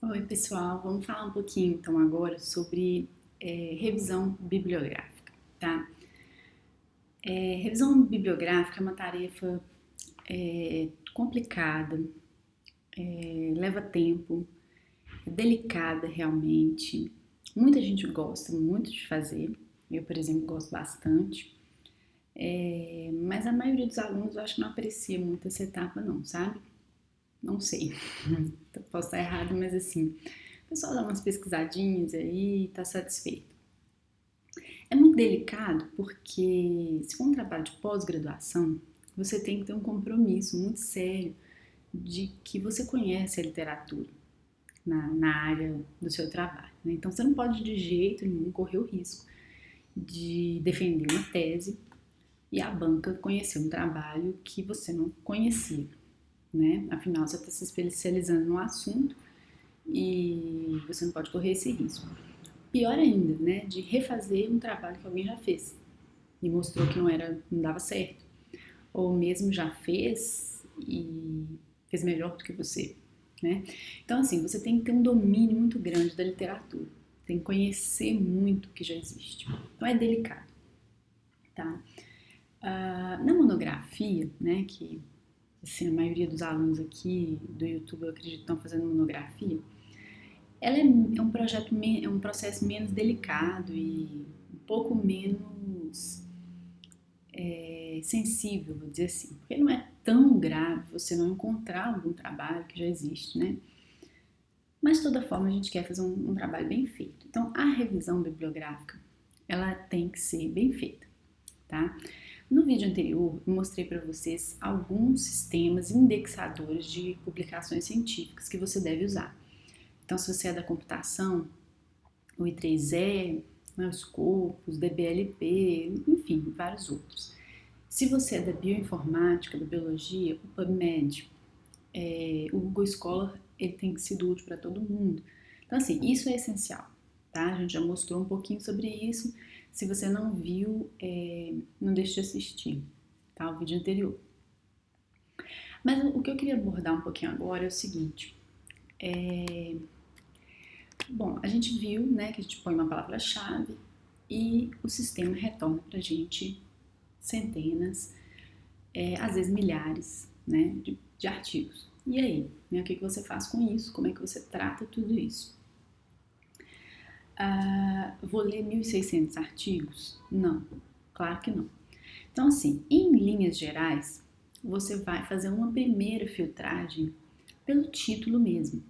Oi, pessoal, vamos falar um pouquinho então agora sobre revisão bibliográfica, tá? Revisão bibliográfica é uma tarefa complicada, leva tempo, é delicada realmente. Muita gente gosta muito de fazer, eu, por exemplo, gosto bastante, mas a maioria dos alunos eu acho que não aprecia muito essa etapa, não, sabe? Não sei, posso estar errado, mas assim, o pessoal dá umas pesquisadinhas aí e tá satisfeito. É muito delicado porque, se for um trabalho de pós-graduação, você tem que ter um compromisso muito sério de que você conhece a literatura na área do seu trabalho, né? Então, você não pode de jeito nenhum correr o risco de defender uma tese e a banca conhecer um trabalho que você não conhecia, né? Afinal, você está se especializando no assunto e você não pode correr esse risco. Pior ainda, né, de refazer um trabalho que alguém já fez e mostrou que não dava certo, ou mesmo já fez e fez melhor do que você, né? Então assim, você tem que ter um domínio muito grande da literatura, tem que conhecer muito o que já existe. Então é delicado, tá? Na monografia, né, que assim, a maioria dos alunos aqui do YouTube, eu acredito, estão fazendo monografia, ela é um projeto, é um processo menos delicado e um pouco menos sensível, vou dizer assim, porque não é tão grave você não encontrar algum trabalho que já existe, né? Mas de toda forma a gente quer fazer um trabalho bem feito. Então a revisão bibliográfica ela tem que ser bem feita, tá? No vídeo anterior eu mostrei para vocês alguns sistemas indexadores de publicações científicas que você deve usar. Então se você é da computação, o I3E, né, o Scopus, DBLP, enfim, vários outros. Se você é da bioinformática, da biologia, o PubMed, o Google Scholar, ele tem sido útil para todo mundo. Então, assim, isso é essencial, tá? A gente já mostrou um pouquinho sobre isso. Se você não viu, não deixe de assistir, tá? O vídeo anterior. Mas o que eu queria abordar um pouquinho agora é o seguinte. Bom, a gente viu, né, que a gente põe uma palavra-chave e o sistema retorna para a gente centenas, às vezes milhares, né, de artigos. E aí, né, o que você faz com isso? Como é que você trata tudo isso? Vou ler 1.600 artigos? Não, claro que não. Então, assim, em linhas gerais, você vai fazer uma primeira filtragem pelo título mesmo,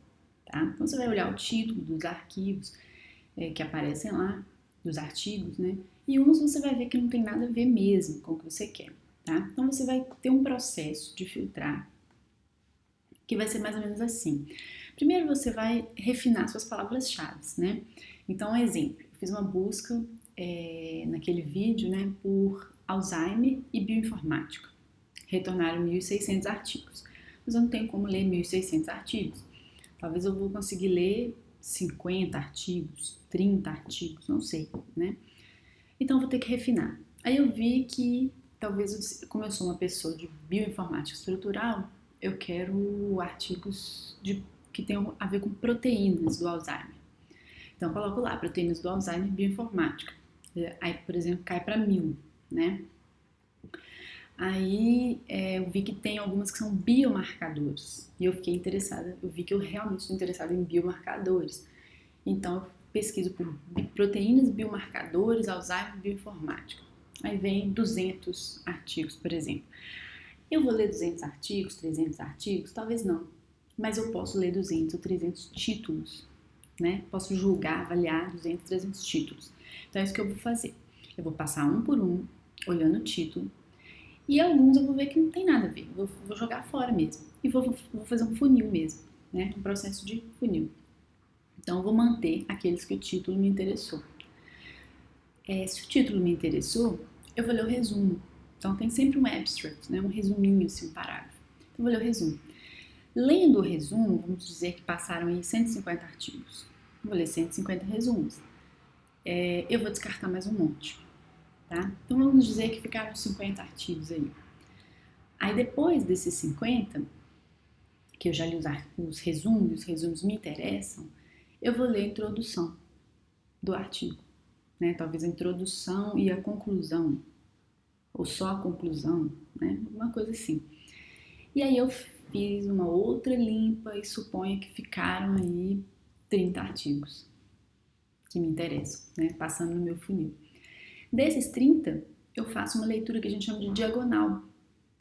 tá? Então, você vai olhar o título dos arquivos que aparecem lá, dos artigos, né? E uns você vai ver que não tem nada a ver mesmo com o que você quer, tá? Então, você vai ter um processo de filtrar que vai ser mais ou menos assim. Primeiro você vai refinar suas palavras-chave, né? Então, um exemplo, eu fiz uma busca naquele vídeo, né, por Alzheimer e bioinformática. Retornaram 1.600 artigos. Mas eu não tenho como ler 1.600 artigos. Talvez eu vou conseguir ler 50 artigos, 30 artigos, não sei, né? Então eu vou ter que refinar. Aí eu vi que talvez, como eu sou uma pessoa de bioinformática estrutural, eu quero artigos que tenham a ver com proteínas do Alzheimer. Então eu coloco lá, proteínas do Alzheimer bioinformática. Aí, por exemplo, cai para 1.000, né? Aí eu vi que tem algumas que são biomarcadores. E eu fiquei interessada, eu vi que eu realmente estou interessada em biomarcadores. Então eu pesquiso por proteínas biomarcadores, Alzheimer bioinformática. Aí vem 200 artigos, por exemplo. Eu vou ler 200 artigos, 300 artigos? Talvez não. Mas eu posso ler 200 ou 300 títulos, né? Posso julgar, avaliar 200, 300 títulos. Então é isso que eu vou fazer. Eu vou passar um por um, olhando o título, e alguns eu vou ver que não tem nada a ver, vou jogar fora mesmo. E vou fazer um funil mesmo, né? Um processo de funil. Então eu vou manter aqueles que o título me interessou. Se o título me interessou, eu vou ler o resumo. Então tem sempre um abstract, né? Um resuminho, assim, um parágrafo. Então eu vou ler o resumo. Lendo o resumo, vamos dizer que passaram aí 150 artigos. Eu vou ler 150 resumos. Eu vou descartar mais um monte, tá? Então vamos dizer que ficaram 50 artigos aí. Aí depois desses 50, que eu já li os resumos me interessam, eu vou ler a introdução do artigo, né? Talvez a introdução e a conclusão, ou só a conclusão, né? Uma coisa assim. E aí eu fiz uma outra limpa e suponha que ficaram aí 30 artigos que me interessam, né? Passando no meu funil. Desses 30, eu faço uma leitura que a gente chama de diagonal,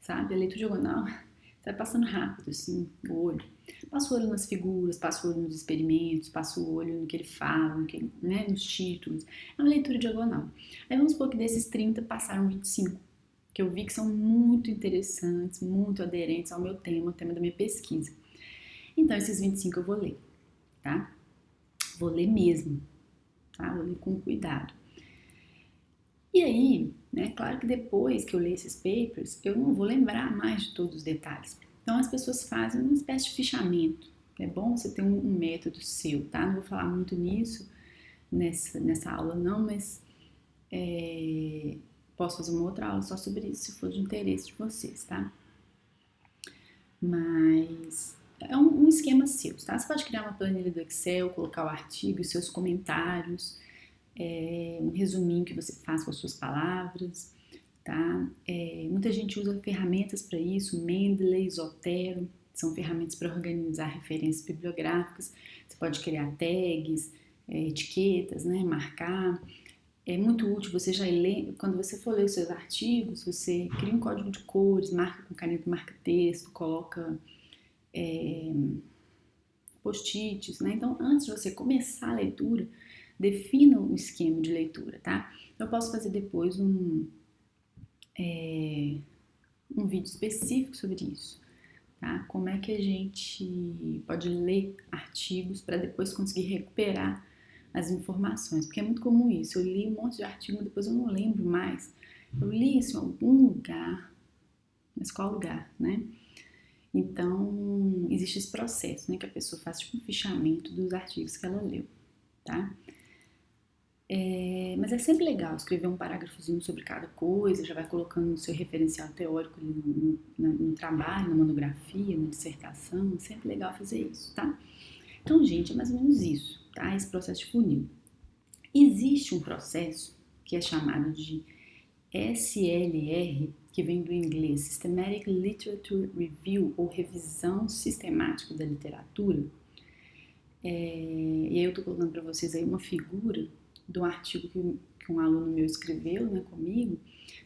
sabe? A leitura diagonal, você vai passando rápido, assim, o olho. Passa o olho nas figuras, passa o olho nos experimentos, passa o olho no que ele fala, né, nos títulos. É uma leitura diagonal. Aí vamos supor que desses 30 passaram 25, que eu vi que são muito interessantes, muito aderentes ao meu tema, o tema da minha pesquisa. Então, esses 25 eu vou ler, tá? Vou ler mesmo, tá? Vou ler com cuidado. E aí, né, claro que depois que eu ler esses papers, eu não vou lembrar mais de todos os detalhes. Então as pessoas fazem uma espécie de fichamento. É bom você ter um método seu, tá? Não vou falar muito nisso nessa aula não, mas posso fazer uma outra aula só sobre isso, se for de interesse de vocês, tá? Mas é um esquema seu, tá? Você pode criar uma planilha do Excel, colocar o artigo e seus comentários, um resuminho que você faz com as suas palavras, tá? Muita gente usa ferramentas para isso, Mendeley, Zotero, são ferramentas para organizar referências bibliográficas. Você pode criar tags, etiquetas, né? Marcar. É muito útil, você já lê, quando você for ler os seus artigos, você cria um código de cores, marca com caneta, marca texto, coloca post-its, né? Então, antes de você começar a leitura, defina o esquema de leitura, tá? Eu posso fazer depois um vídeo específico sobre isso, tá? Como é que a gente pode ler artigos para depois conseguir recuperar as informações, porque é muito comum isso. Eu li um monte de artigo, depois eu não lembro mais. Eu li isso em algum lugar, mas qual lugar, né? Então, existe esse processo, né, que a pessoa faz tipo um fichamento dos artigos que ela leu, tá? Mas é sempre legal escrever um parágrafozinho sobre cada coisa, já vai colocando o seu referencial teórico ali no trabalho, na monografia, na dissertação, é sempre legal fazer isso, tá? Então, gente, é mais ou menos isso, tá? Esse processo de funil. Existe um processo que é chamado de SLR, que vem do inglês Systematic Literature Review, ou revisão sistemática da literatura. E aí eu tô colocando para vocês aí uma figura do artigo que um aluno meu escreveu, né, comigo,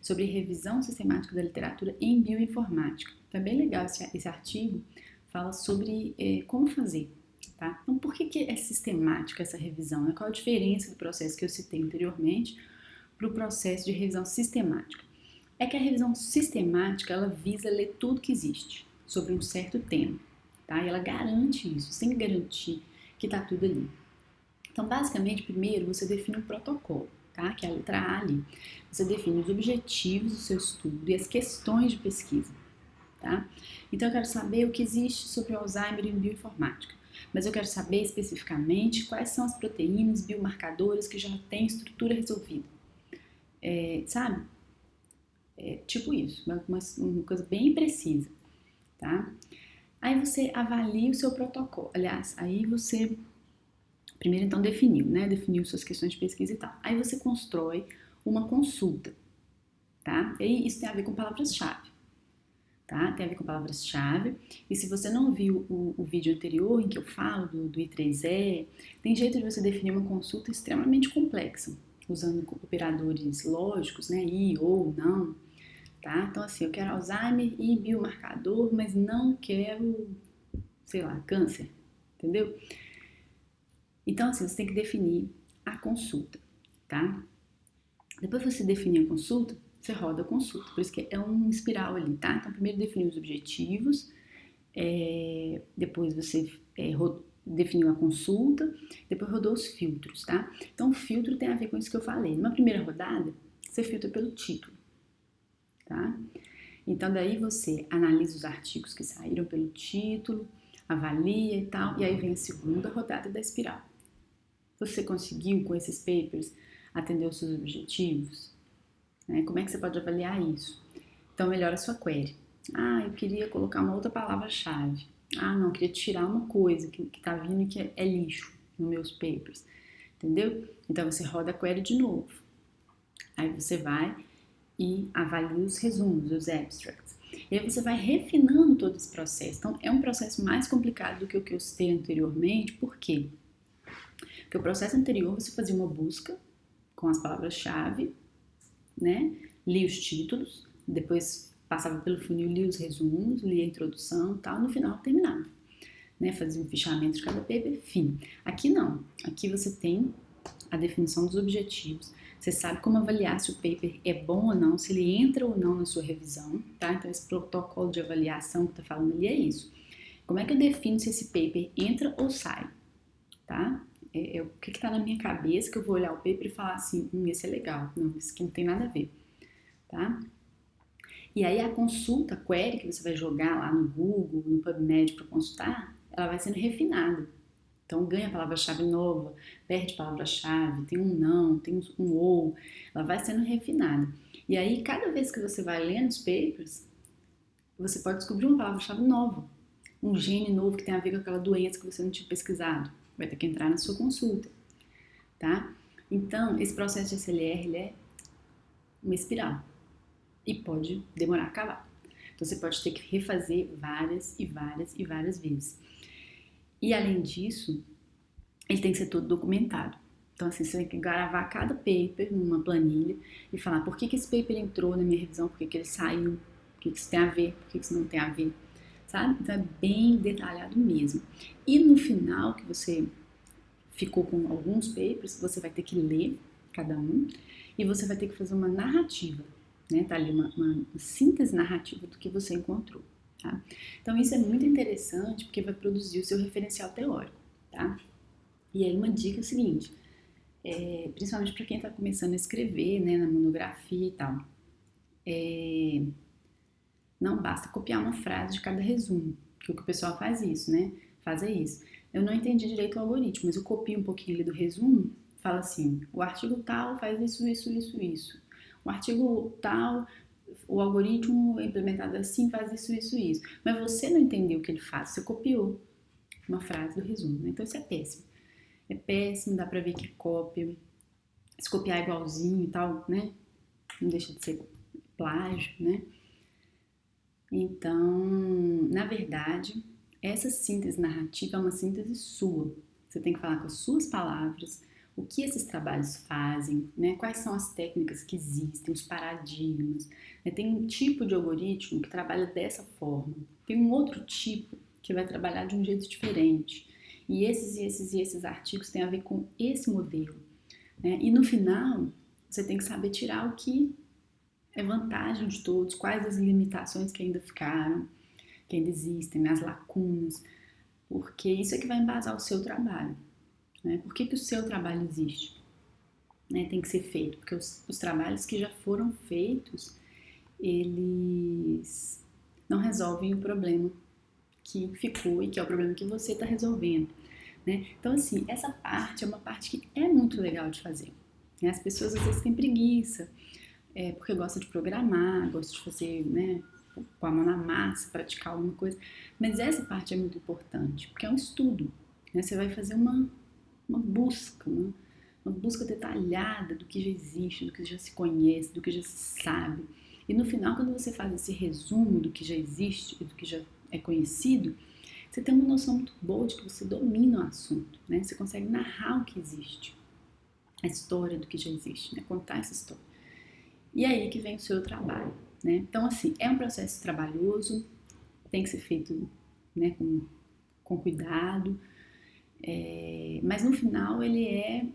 sobre revisão sistemática da literatura em bioinformática. Então é bem legal esse artigo, fala sobre como fazer, tá? Então por que é sistemática essa revisão, né? Qual a diferença do processo que eu citei anteriormente para o processo de revisão sistemática? É que a revisão sistemática, ela visa ler tudo que existe sobre um certo tema, tá? E ela garante isso, sem garantir que tá tudo ali. Então, basicamente, primeiro você define um protocolo, tá? Que é a letra A ali. Você define os objetivos do seu estudo e as questões de pesquisa, tá? Então, eu quero saber o que existe sobre o Alzheimer em bioinformática, mas eu quero saber especificamente quais são as proteínas biomarcadoras que já têm estrutura resolvida, sabe? Tipo isso, uma coisa bem precisa, tá? Aí você avalia o seu protocolo. Aliás, aí você primeiro então definiu, né? Definiu suas questões de pesquisa e tal. Aí você constrói uma consulta, tá? E isso tem a ver com palavras-chave, tá? Tem a ver com palavras-chave. E se você não viu o vídeo anterior em que eu falo do I3E, tem jeito de você definir uma consulta extremamente complexa, usando operadores lógicos, né? I ou não, tá? Então assim, eu quero Alzheimer e biomarcador, mas não quero, sei lá, câncer, entendeu? Então, assim, você tem que definir a consulta, tá? Depois que você definir a consulta, você roda a consulta. Por isso que é um espiral ali, tá? Então, primeiro definiu os objetivos, depois você definiu a consulta, depois rodou os filtros, tá? Então, o filtro tem a ver com isso que eu falei. Numa primeira rodada, você filtra pelo título, tá? Então, daí você analisa os artigos que saíram pelo título, avalia e tal, e aí vem a segunda rodada da espiral. Você conseguiu, com esses papers, atender os seus objetivos? Como é que você pode avaliar isso? Então, melhora a sua query. Eu queria colocar uma outra palavra-chave. Ah, não, eu queria tirar uma coisa que tá vindo e que é lixo nos meus papers, entendeu? Então você roda a query de novo. Aí você vai e avalia os resumos, os abstracts. E aí você vai refinando todo esse processo. Então é um processo mais complicado do que o que eu citei anteriormente. Por quê? Porque o processo anterior você fazia uma busca com as palavras-chave, né? Lia os títulos, depois passava pelo funil, lia os resumos, lia a introdução e tal, no final terminava. Né? Fazia um fichamento de cada paper, fim. Aqui não. Aqui você tem a definição dos objetivos. Você sabe como avaliar se o paper é bom ou não, se ele entra ou não na sua revisão, tá? Então esse protocolo de avaliação que está falando ali é isso. Como é que eu defino se esse paper entra ou sai, tá? O que está na minha cabeça que eu vou olhar o paper e falar assim, esse é legal, não, isso aqui não tem nada a ver, tá? E aí a consulta, a query que você vai jogar lá no Google, no PubMed para consultar, ela vai sendo refinada. Então ganha palavra-chave nova, perde palavra-chave, tem um não, tem um ou, ela vai sendo refinada. E aí cada vez que você vai lendo os papers, você pode descobrir uma palavra-chave nova, um gene novo que tem a ver com aquela doença que você não tinha pesquisado. Vai ter que entrar na sua consulta, tá? Então, esse processo de SLR, ele é uma espiral e pode demorar a acabar. Então, você pode ter que refazer várias e várias e várias vezes. E, além disso, ele tem que ser todo documentado. Então, assim, você tem que gravar cada paper numa planilha e falar por que esse paper entrou na minha revisão, por que ele saiu, o que isso tem a ver, por que isso não tem a ver, sabe? Então, é bem detalhado mesmo. E no final, que você ficou com alguns papers, você vai ter que ler cada um e você vai ter que fazer uma narrativa, né? Tá ali uma síntese narrativa do que você encontrou, tá? Então, isso é muito interessante porque vai produzir o seu referencial teórico, tá? E aí uma dica é a seguinte, principalmente para quem está começando a escrever, né, na monografia e tal, não basta copiar uma frase de cada resumo, que o pessoal faz isso, né? Faz é isso. Eu não entendi direito o algoritmo, mas eu copio um pouquinho ali do resumo, fala assim, o artigo tal faz isso, isso, isso, isso. O artigo tal, o algoritmo implementado assim faz isso, isso, isso. Mas você não entendeu o que ele faz, você copiou uma frase do resumo, né? Então isso é péssimo. É péssimo, dá pra ver que é cópia. Se copiar igualzinho e tal, né? Não deixa de ser plágio, né? Então, na verdade, essa síntese narrativa é uma síntese sua. Você tem que falar com as suas palavras, o que esses trabalhos fazem, né? Quais são as técnicas que existem, os paradigmas. Né? Tem um tipo de algoritmo que trabalha dessa forma, tem um outro tipo que vai trabalhar de um jeito diferente. E esses artigos têm a ver com esse modelo. Né? E no final, você tem que saber tirar o que é vantagem de todos, quais as limitações que ainda ficaram, que ainda existem, né? As lacunas, porque isso é que vai embasar o seu trabalho. Né? Por que o seu trabalho existe? Né? Tem que ser feito, porque os trabalhos que já foram feitos, eles não resolvem o problema que ficou e que é o problema que você está resolvendo. Né? Então, assim, essa parte é uma parte que é muito legal de fazer. Né? As pessoas às vezes têm preguiça, porque gosta de programar, gosta de fazer, né, com a mão na massa, praticar alguma coisa. Mas essa parte é muito importante, porque é um estudo. Né? Você vai fazer uma busca, uma busca detalhada do que já existe, do que já se conhece, do que já se sabe. E no final, quando você faz esse resumo do que já existe e do que já é conhecido, você tem uma noção muito boa de que você domina o assunto, né? Você consegue narrar o que existe, a história do que já existe, né? Contar essa história. E aí que vem o seu trabalho, né? Então, assim, é um processo trabalhoso, tem que ser feito, né, com cuidado, mas no final ele é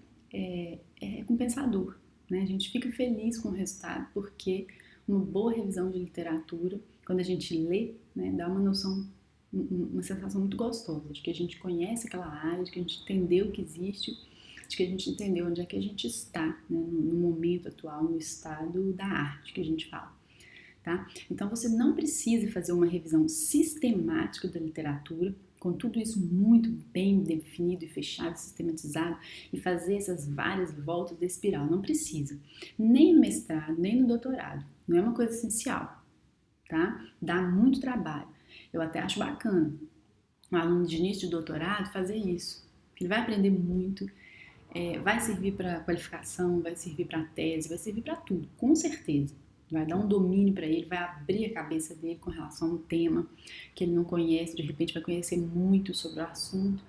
recompensador, né? A gente fica feliz com o resultado porque uma boa revisão de literatura, quando a gente lê, né, dá uma noção, uma sensação muito gostosa de que a gente conhece aquela área, de que a gente entendeu o que existe, de que a gente entendeu onde é que a gente está, né, no momento atual, no estado da arte que a gente fala. Tá? Então você não precisa fazer uma revisão sistemática da literatura, com tudo isso muito bem definido e fechado, sistematizado, e fazer essas várias voltas da espiral. Não precisa. Nem no mestrado, nem no doutorado. Não é uma coisa essencial, tá? Dá muito trabalho. Eu até acho bacana, um aluno de início de doutorado fazer isso. Ele vai aprender muito, vai servir para qualificação, vai servir para tese, vai servir para tudo, com certeza. Vai dar um domínio para ele, vai abrir a cabeça dele com relação a um tema que ele não conhece, de repente vai conhecer muito sobre o assunto,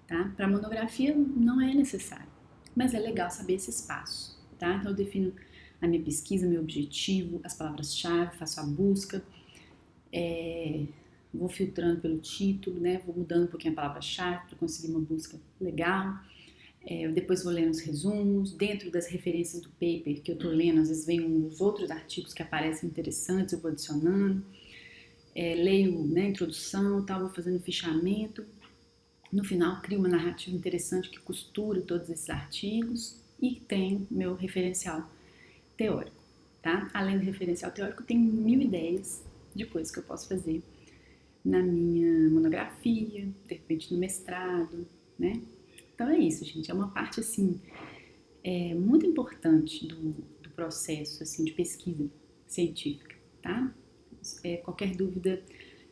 tá? Para monografia não é necessário, mas é legal saber esses passos, tá? Então eu defino a minha pesquisa, meu objetivo, as palavras-chave, faço a busca, vou filtrando pelo título, né? Vou mudando um pouquinho a palavra-chave para conseguir uma busca legal. Eu depois vou lendo os resumos, dentro das referências do paper que eu estou lendo, às vezes vem uns outros artigos que aparecem interessantes, eu vou adicionando, leio, né, a introdução, tal, vou fazendo fichamento, no final crio uma narrativa interessante que costura todos esses artigos e tem meu referencial teórico, tá? Além do referencial teórico, tem 1000 ideias de coisas que eu posso fazer na minha monografia, de repente no mestrado, né? Então é isso, gente. É uma parte assim muito importante do processo assim de pesquisa científica, tá? Qualquer dúvida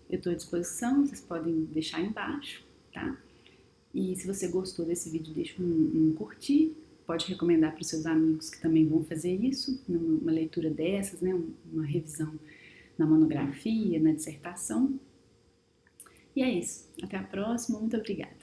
eu estou à disposição. Vocês podem deixar aí embaixo, tá? E se você gostou desse vídeo, deixa um curtir. Pode recomendar para os seus amigos que também vão fazer isso, numa leitura dessas, né? Uma revisão na monografia, na dissertação. E é isso. Até a próxima. Muito obrigada.